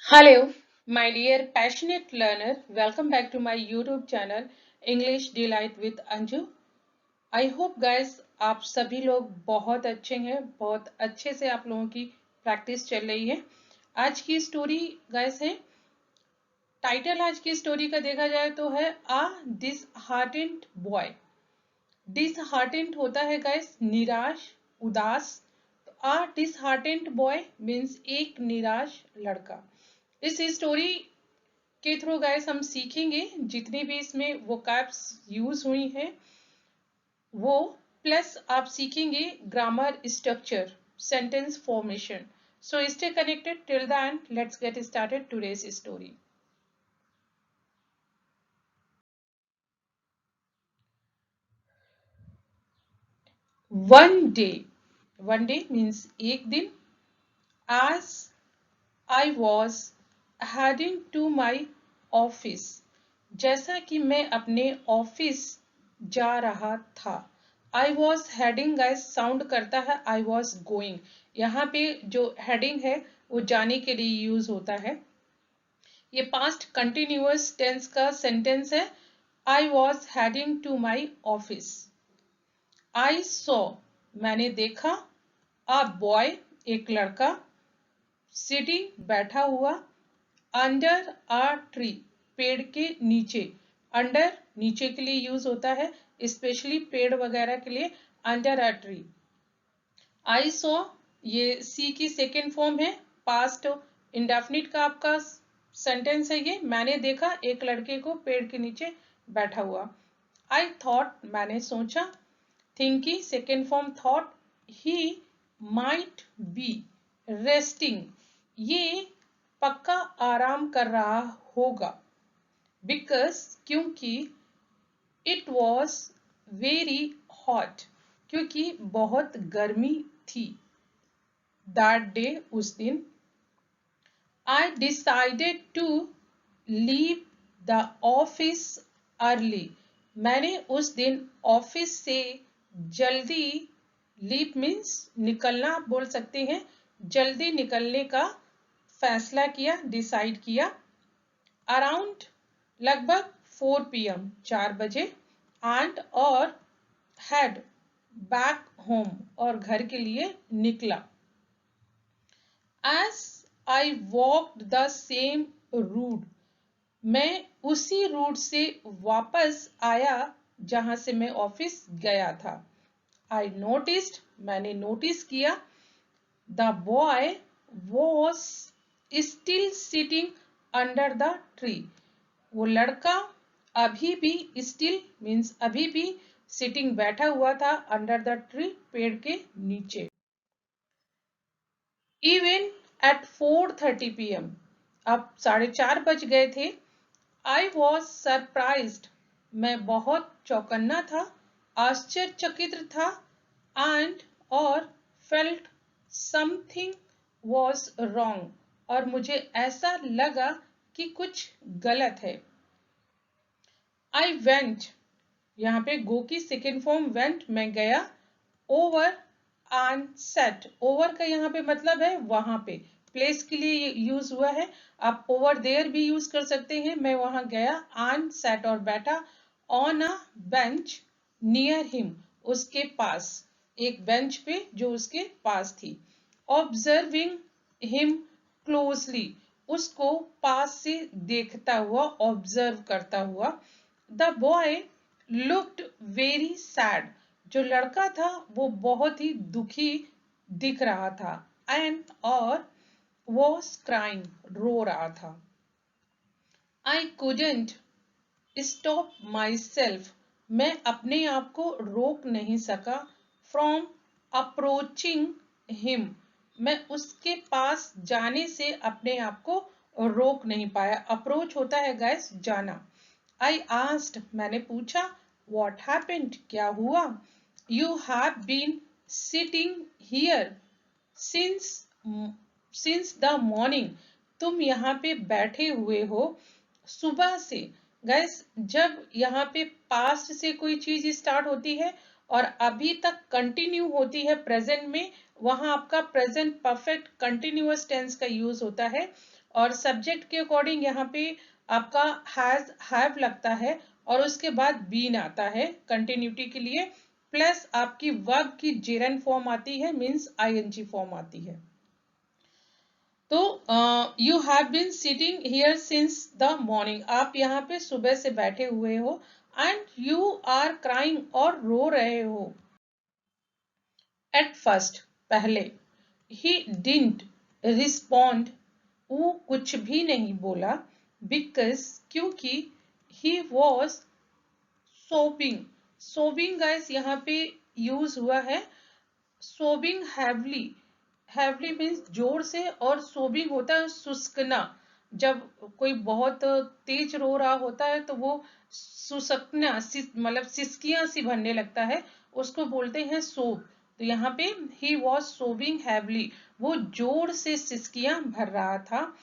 Hello, my dear passionate learner. Welcome back to my YouTube channel English Delight with Anju. I hope guys आप सभी लोग बहुत अच्छे हैं, बहुत अच्छे से आप लोगों की प्रैक्टिस चल रही है। आज की स्टोरी गाइस है, टाइटल आज की स्टोरी का देखा जाए तो है आ डिसहार्टेंड बॉय। डिसहार्टेंड होता है गाइस निराश, उदास। आ डिसहार्टेंड बॉय मीन्स एक निराश लड़का। इस स्टोरी के थ्रू गाइस हम सीखेंगे जितनी भी इसमें वोकैब्स यूज हुई हैं वो, प्लस आप सीखेंगे grammar structure, sentence formation. So stay connected till the end. Let's get started today's story. One day, one day means एक दिन, as I was heading to my office, जैसा कि मैं अपने ऑफिस जा रहा था। I was heading guys sound करता है I was going। यहाँ पे जो heading है वो जाने के लिए यूज होता है। ये पास्ट कंटिन्यूअस टेंस का सेंटेंस है। I was heading to my office। I saw मैंने देखा, a boy एक लड़का, सिटिंग बैठा हुआ, अंडर अ ट्री पेड़ के नीचे। अंडर नीचे के लिए यूज होता है, स्पेशली पेड़ वगैरह के लिए under a tree. I saw ये सी की सेकेंड फॉर्म है, पास्ट इंडेफिनिट का आपका सेंटेंस है ये। मैंने देखा एक लड़के को पेड़ के नीचे बैठा हुआ। आई थॉट मैंने सोचा, thinking second form thought, he might be resting ये पक्का आराम कर रहा होगा, बिकॉज क्योंकि, इट वॉज वेरी हॉट क्योंकि बहुत गर्मी थी, दैट डे उस दिन। I decided to leave the office early मैंने उस दिन ऑफिस से जल्दी, लीव मीन्स निकलना आप बोल सकते हैं, जल्दी निकलने का फैसला किया, डिसाइड किया। अराउंड लगभग 4 PM 4 बजे, एंड और हेड बैक होम और घर के लिए निकला। As I walked the same route मैं उसी रूट से वापस आया जहां से मैं ऑफिस गया था। आई नोटिस्ड मैंने नोटिस किया, the boy was still sitting under the tree वो लड़का अभी भी, स्टिल मीन्स अभी भी, सिटिंग बैठा हुआ था अंडर द ट्री पेड़ के नीचे। इवन एट 4:30 PM अब 4:30 बज गए थे। आई वॉज सरप्राइज्ड मैं बहुत चौकन्ना था, आश्चर्यचकित था, एंड और फेल्ट समथिंग वॉज रॉन्ग और मुझे ऐसा लगा कि कुछ गलत है। आई वेंट यहाँ पे गो की सेकेंड फॉर्म वेंट मैं गया, ओवर एंड सेट ओवर का यहाँ पे मतलब है वहां पे, प्लेस के लिए यूज हुआ है। आप ओवर देयर भी यूज कर सकते हैं। मैं वहां गया, एंड सेट और बैठा, on a bench near him उसके पास, एक बेंच पे जो उसके पास थी। ऑब्जर्विंग हिम क्लोजली उसको पास से देखता हुआ, ऑब्जर्व करता हुआ। The boy looked very sad जो लड़का था वो बहुत ही दुखी दिख रहा था, एंड और वॉज क्राइंग रो रहा था। I couldn't stop my self मैं अपने आप को रोक नहीं सका, फ्रॉम अप्रोचिंग हिम मैं उसके पास जाने से अपने आप को रोक नहीं पाया। अप्रोच होता है गैस जाना। आई आस्क्ड मैंने पूछा, व्हाट हैपेंड क्या हुआ, you have been sitting here since since the morning तुम यहाँ पे बैठे हुए हो सुबह से। गैस जब यहाँ पे पास्ट से कोई चीज स्टार्ट होती है और अभी तक कंटिन्यू होती है प्रेजेंट में, वहां आपका प्रेजेंट परफेक्ट कंटिन्यूअस टेंस का यूज होता है। और सब्जेक्ट के अकॉर्डिंग यहाँ पे आपका हैज हैव लगता है और उसके बाद बीन आता है कंटिन्यूटी के लिए, प्लस आपकी वर्ब की जेरन फॉर्म आती है, मीन्स आईएनजी फॉर्म आती है। तो you have been sitting here since the morning, आप यहाँ पे सुबह से बैठे हुए हो, एंड यू आर क्राइंग, और रो रहे हो। एट फर्स्ट, पहले, ही डिडंट रिस्पॉन्ड, वो कुछ भी नहीं बोला, बिकॉज, क्योंकि, ही वॉज सोबिंग, सोबिंग गाइस यहाँ पे यूज हुआ है, सोबिंग हैवली, हैवली मीन्स जोर से, और सोबिंग होता है सुस्कना, जब कोई बहुत तेज रो रहा होता है तो वो सुसकना, मतलब सिसकियां सी भरने लगता है, उसको बोलते हैं सोब। तो यहाँ पे ही वॉज सोबिंग हैवली, वो जोर से सिसकियां भर रहा था।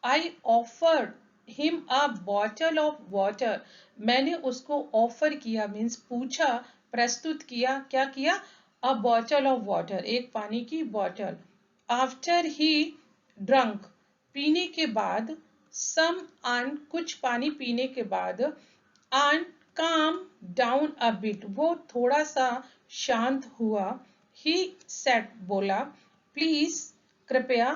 I offered him a bottle of water, मैंने उसको ऑफर किया, मीन्स पूछा, प्रस्तुत किया, क्या किया, अ बॉटल ऑफ वाटर, एक पानी की बॉटल। आफ्टर ही ड्रंक, पीने के बाद, सम, एंड, कुछ पानी पीने के बाद, and calm down a bit, वो थोड़ा सा शांत हुआ। ही सेड, बोला, प्लीज, कृपया,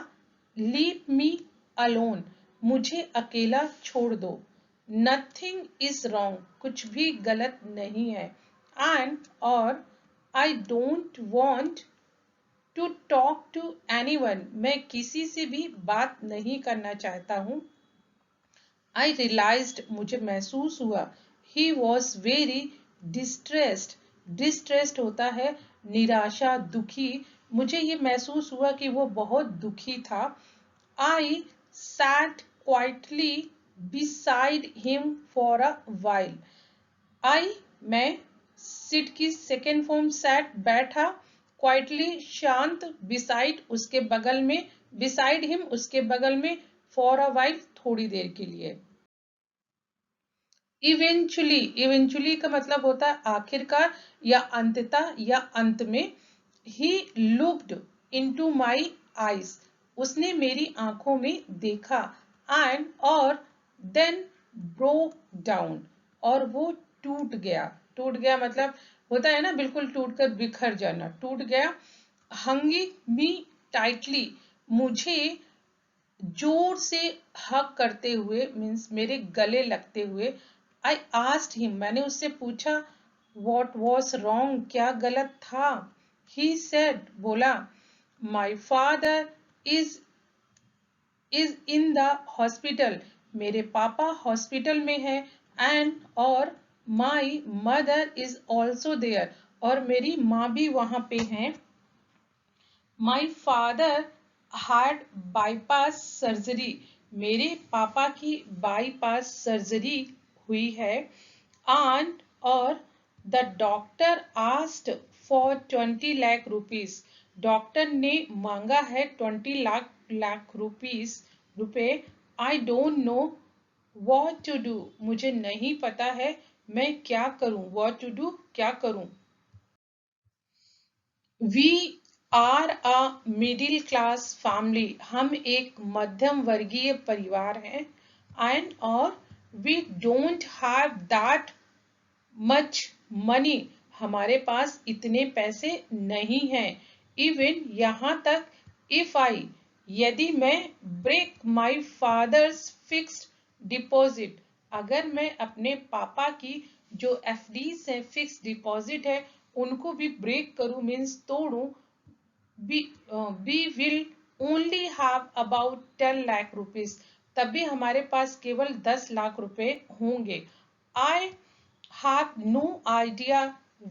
लीव मी अलोन, मुझे अकेला छोड़ दो। नथिंग इज रॉन्ग, कुछ भी गलत नहीं है। एंड, और, I don't want to talk to anyone, मैं किसी से भी बात नहीं करना चाहता हूँ। आई रियलाइज्ड, मुझे महसूस हुआ, he was very distressed, distressed होता है निराशा, दुखी, मुझे ये महसूस हुआ कि वो बहुत दुखी था। I sat quietly beside him for a while, I, मैं, सिट की सेकेंड फॉर्म सैट, बैठा, क्वाइटली, शांत, बिसाइड, उसके बगल में, बिसाइड हिम, उसके बगल में, फॉर अ वाइल, थोड़ी देर के लिए। इवेंचुअली, इवेंचुअली का मतलब होता है आखिरकार या अंततः या अंत में। He looked into my eyes, उसने मेरी आंखों में देखा, एंड, और, देन ब्रोक डाउन, और वो टूट गया, टूट गया मतलब होता है ना बिल्कुल टूट कर बिखर जाना, टूट गया। हंगी मी टाइटली, मुझे जोर से हक करते हुए, मीन्स मेरे गले लगते हुए। आई आस्क्ड हिम, मैंने उससे पूछा, व्हाट वाज रॉन्ग, क्या गलत था। ही सेड, बोला, my father is is in the hospital, मेरे पापा हॉस्पिटल में है, एंड, और, my mother is also there, और मेरी माँ भी वहां पे है। My father heart bypass surgery, मेरे पापा की बाईपास सर्जरी हुई है। एंड, और, the doctor asked for 20 lakh rupees, doctor ने मांगा है 20 लाख रुपए। I don't know what to do, मुझे नहीं पता है मैं क्या करूं, व्हाट टू डू, क्या करूं। We are a middle class family, हम एक मध्यम वर्गीय परिवार हैं। एंड, और, we don't have that much money, हमारे पास इतने पैसे नहीं हैं। इवन, यहाँ तक, इफ आई, यदि मैं, break my father's fixed deposit, अगर मैं अपने पापा की जो एफडी है, फिक्स डिपॉजिट है, उनको भी ब्रेक करूं, means तोड़ूं, we will only have about 10 lakh rupees, तभी हमारे पास केवल 10 लाख रुपए होंगे। I have no idea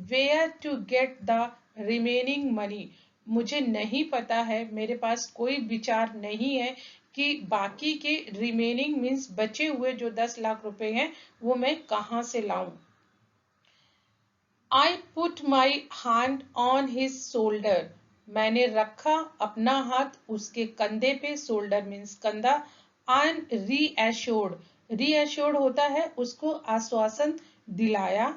where to get the remaining money, मुझे नहीं पता है, मेरे पास कोई विचार नहीं है कि बाकी के रिमेनिंग मीन्स बचे हुए जो 10 लाख रुपए हैं वो मैं कहां से लाऊं। I put my hand on his shoulder, मैंने रखा अपना हाथ उसके कंधे पे, शोल्डर मीन्स कंधा, and reassured, reassured होता है उसको आश्वासन दिलाया।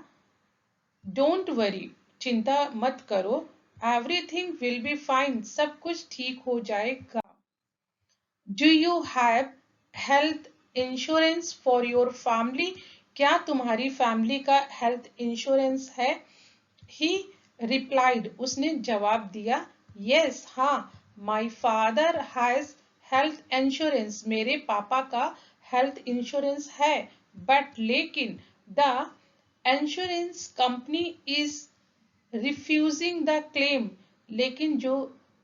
डोंट वरी, चिंता मत करो, एवरीथिंग विल बी फाइन, सब कुछ ठीक हो जाएगा। Do you have health insurance for your family? क्या तुम्हारी फैमिली का हेल्थ इंश्योरेंस है? ही रिप्लाइड, उसने जवाब दिया, यस, हाँ, my father has health insurance, मेरे पापा का हेल्थ इंश्योरेंस है, बट लेकिन the insurance company is refusing the claim, लेकिन जो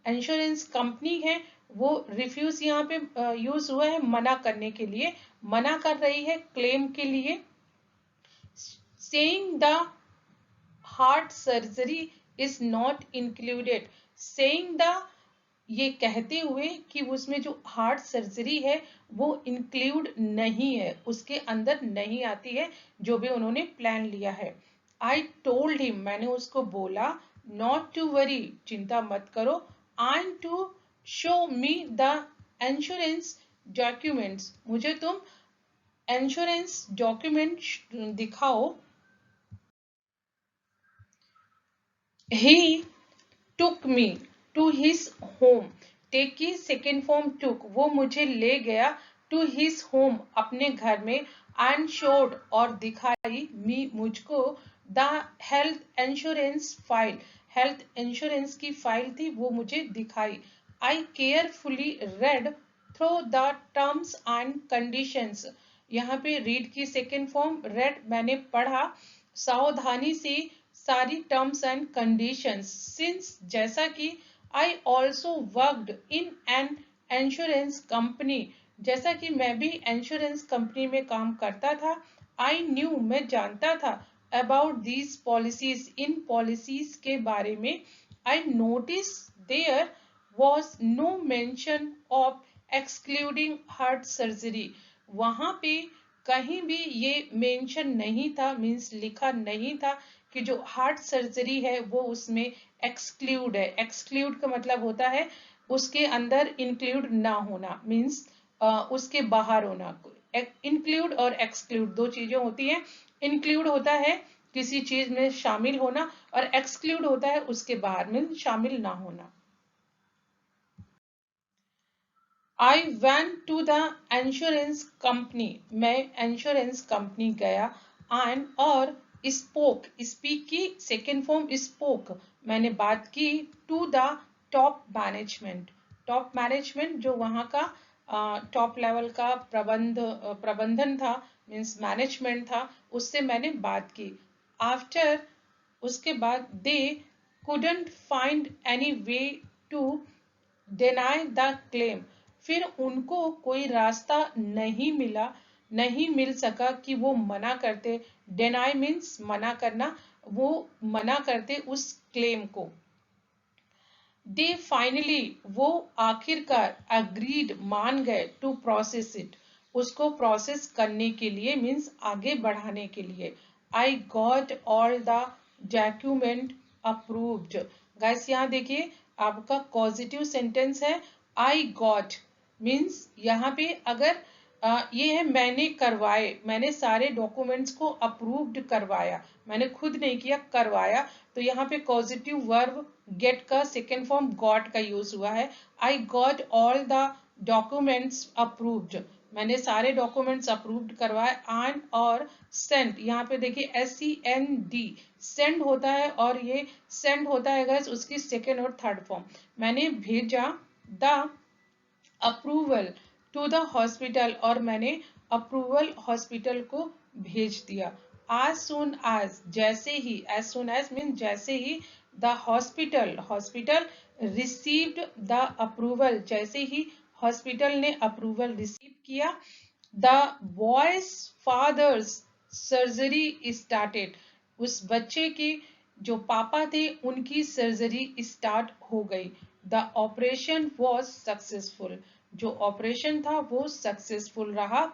इंश्योरेंस कंपनी है वो रिफ्यूज यहाँ पे यूज हुआ है मना करने के लिए, मना कर रही है क्लेम के लिए। Saying the heart surgery is not included, saying the, ये कहते हुए कि उसमें जो हार्ट सर्जरी है वो इंक्लूड नहीं है, उसके अंदर नहीं आती है जो भी उन्होंने प्लान लिया है। आई टोल्ड हिम, मैंने उसको बोला, नॉट टू वरी, चिंता मत करो, and to show me the insurance documents, मुझे तुम इंश्योरेंस डॉक्यूमेंट दिखाओ। ही took me to his home, take की second form took, वो मुझे ले गया to his home, अपने घर में, and showed, और दिखाई, me, मुझको, the health insurance file, health insurance की फाइल थी वो मुझे दिखाई। I carefully read through the terms and conditions, यहाँ पे read की second form, read मैंने पढ़ा, सावधानी से सारी टर्म्स एंड कंडीशंस, सिंस, जैसा कि, I also worked in an insurance company, जैसा कि मैं भी इंश्योरेंस कंपनी में काम करता था, आई न्यू, मैं जानता था, अबाउट दीज पॉलिसीज, इन पॉलिसीज के बारे में, I notice there was no mention of excluding heart surgery, वहां पे कहीं भी ये मेंशन नहीं था, मीन्स लिखा नहीं था कि जो हार्ट सर्जरी है वो उसमें एक्सक्लूड है। एक्सक्लूड का मतलब होता है उसके अंदर इंक्लूड ना होना, मीन्स उसके बाहर होना। इंक्लूड और एक्सक्लूड दो चीजें होती हैं। इंक्लूड होता है किसी चीज में शामिल होना, और एक्सक्लूड होता है उसके बाहर में शामिल ना होना। I went to the insurance company, मैं इंश्योरेंस कंपनी गया, एंड, और, स्पोक, स्पीक की सेकेंड फॉर्म स्पोक, मैंने बात की, to the top management, top management जो वहाँ का टॉप लेवल का प्रबंधन था, मीन्स मैनेजमेंट था, उससे मैंने बात की। आफ्टर, उसके बाद, दे couldn't find any way to deny the claim, फिर उनको कोई रास्ता नहीं मिला, नहीं मिल सका कि वो मना करते, डिनाई मीन्स मना करना, वो मना करते उस क्लेम को। दे फाइनली, वो आखिरकार, अग्रीड, मान गए, टू प्रोसेस इट, उसको प्रोसेस करने के लिए, मीन्स आगे बढ़ाने के लिए। I got all the document approved, guys यहाँ देखिए आपका पॉजिटिव सेंटेंस है, आई गॉट, मीन्स यहाँ पे अगर ये है मैंने करवाए, मैंने सारे डॉक्यूमेंट्स को अप्रूव्ड करवाया, मैंने खुद नहीं किया, करवाया, तो यहाँ पे पॉजिटिव वर्ब गेट का सेकेंड फॉर्म गॉट का यूज हुआ है। I got all the documents approved, मैंने सारे डॉक्यूमेंट्स अप्रूव्ड करवाए, एंड, और, सेंड, यहाँ पे देखिए SEND, सेंड होता है, और ये सेंड होता है गाइस उसकी सेकेंड और थर्ड फॉर्म, मैंने भेजा the approval to the hospital, और मैंने अप्रूवल हॉस्पिटल को भेज दिया। as soon as, जैसे ही, as soon as मीन जैसे ही, the hospital, hospital, received the approval, जैसे ही हॉस्पिटल ने अप्रूवल रिसीव किया, the boy's father's surgery started, उस बच्चे के जो पापा थे उनकी सर्जरी स्टार्ट हो गई। द ऑपरेशन वॉज सक्सेसफुल, जो ऑपरेशन था वो सक्सेसफुल रहा।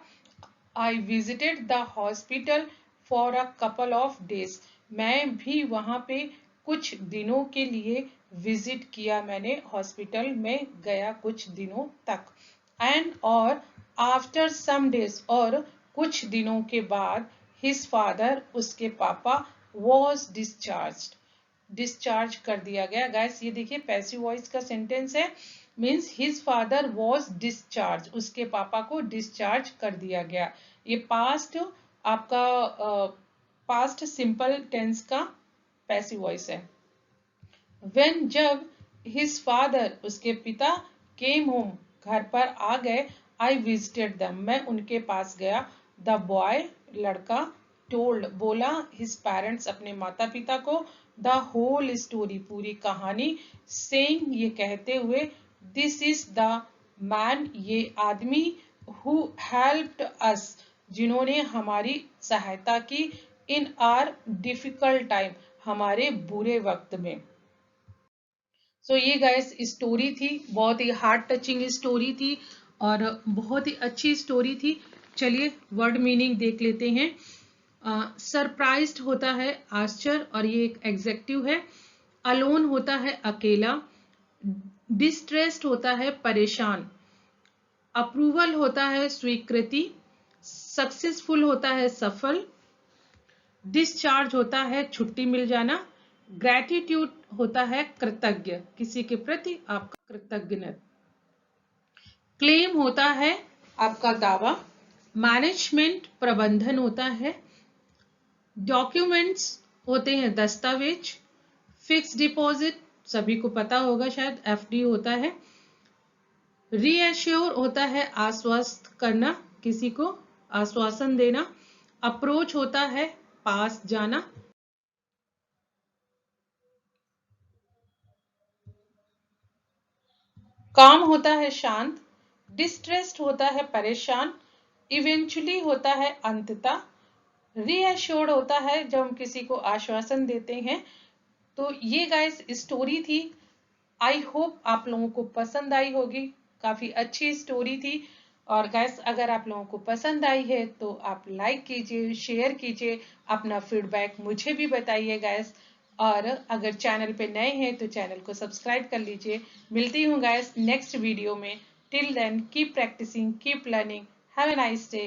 I visited the hospital for a couple of days, मैं भी वहां पे कुछ दिनों के लिए विजिट किया, मैंने हॉस्पिटल में गया कुछ दिनों तक। एंड, और, आफ्टर सम डेज, और कुछ दिनों के बाद, हिज फादर, उसके पापा, वॉज डिस्चार्ज, डिस्चार्ज कर दिया गया। गाइस ये देखिए पैसिव वॉइस का सेंटेंस है, means his father was discharge, उसके पापा को डिस्चार्ज कर दिया गया। ये पास्ट आपका पास्ट सिंपल टेंस का पैसिव वॉइस है। व्हेन जब हिज फादर उसके पिता केम होम घर पर आ गए, आई विजिटेड देम मैं उनके पास गया। द बॉय लड़का टोल्ड बोला हिज पेरेंट्स अपने माता पिता को द होल स्टोरी पूरी कहानी, सेइंग ये कहते हुए दिस इज द मैन ये आदमी, हु हेल्प्ड अस जिन्होंने हमारी सहायता की, इन आर डिफिकल्ट टाइम हमारे बुरे वक्त में। ये गाइस स्टोरी थी, बहुत ही हार्ट टचिंग स्टोरी थी और बहुत ही अच्छी स्टोरी थी। चलिए वर्ड मीनिंग देख लेते हैं। सरप्राइज्ड होता है आश्चर्य और ये एक एग्जेक्टिव है। अलोन होता है अकेला। डिस्ट्रेस्ड होता है परेशान। अप्रूवल होता है स्वीकृति। सक्सेसफुल होता है सफल। डिस्चार्ज होता है छुट्टी मिल जाना। ग्रैटिट्यूड होता है कृतज्ञ, किसी के प्रति आपका कृतज्ञता। क्लेम होता है आपका दावा। मैनेजमेंट प्रबंधन होता है। डॉक्यूमेंट्स होते हैं दस्तावेज। फिक्स डिपॉजिट सभी को पता होगा शायद, एफडी होता है। रीएश्योर होता है आश्वस्त करना, किसी को आश्वासन देना। अप्रोच होता है पास जाना। काम होता है शांत। डिस्ट्रेस्ड होता है परेशान। इवेंचुअली होता है अंततः। रीअश्योर्ड होता है जब हम किसी को आश्वासन देते हैं। तो ये गाइस स्टोरी थी। आई होप आप लोगों को पसंद आई होगी, काफी अच्छी स्टोरी थी। और गाइस अगर आप लोगों को पसंद आई है तो आप लाइक कीजिए, शेयर कीजिए, अपना फीडबैक मुझे भी बताइए गाइस। और अगर चैनल पे नए हैं तो चैनल को सब्सक्राइब कर लीजिए। मिलती हूँ गाइस नेक्स्ट वीडियो में। Till then keep practising, keep learning, have a nice day.